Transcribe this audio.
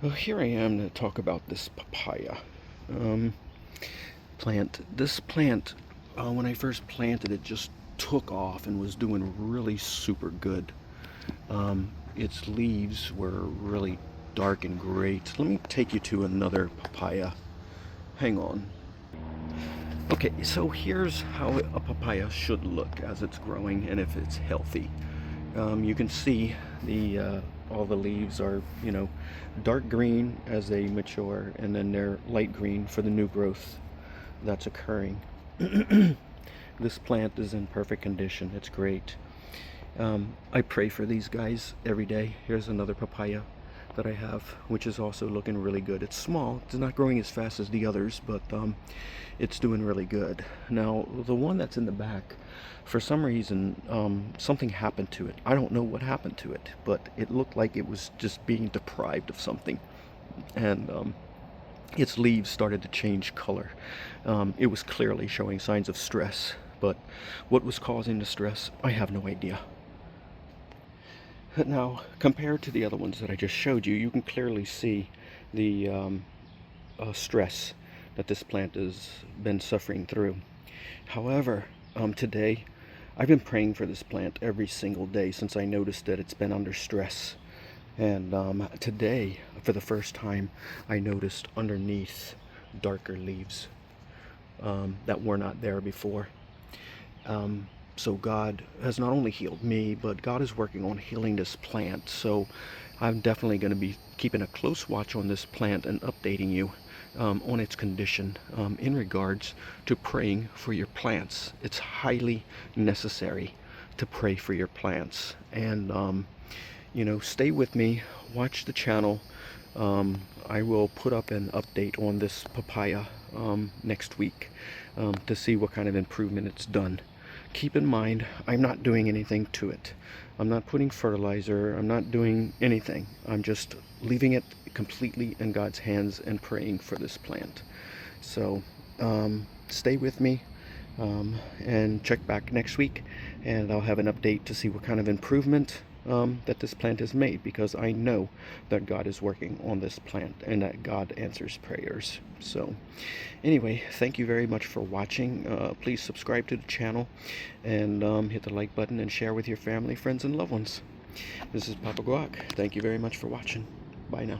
Well, here I am to talk about this papaya um, plant. This plant, when I first planted it, just took off and was doing really super good. Its leaves were really dark and great. Let me take you to another papaya. Hang on. Okay, so here's how a papaya should look as it's growing and if it's healthy. You can see all the leaves are, dark green as they mature, and then they're light green for the new growth that's occurring. This plant is in perfect condition. It's great. I pray for these guys every day. Here's another papaya that I have, which is also looking really good. It's small. It's not growing as fast as the others, but it's doing really good. Now, the one that's in the back, for some reason, something happened to it. I don't know what happened to it, but it looked like it was just being deprived of something. And its leaves started to change color. It was clearly showing signs of stress, but what was causing the stress, I have no idea. Now, compared to the other ones that I just showed you, you can clearly see the stress that this plant has been suffering through. However, today, I've been praying for this plant every single day since I noticed that it's been under stress. And today, for the first time, I noticed underneath darker leaves that were not there before. So God has not only healed me, but God is working on healing this plant. So I'm definitely going to be keeping a close watch on this plant and updating you on its condition in regards to praying for your plants. It's highly necessary to pray for your plants. And, stay with me, watch the channel. I will put up an update on this papaya next week to see what kind of improvement it's done. Keep in mind, I'm not doing anything to it. I'm not putting fertilizer. I'm not doing anything. I'm just leaving it completely in God's hands and praying for this plant. So stay with me and check back next week, and I'll have an update to see what kind of improvement that this plant has made, because I know that God is working on this plant and that God answers prayers. So anyway, thank you very much for watching. Please subscribe to the channel and hit the like button and share with your family, friends, and loved ones. This is Papa Guac. Thank you very much for watching. Bye now.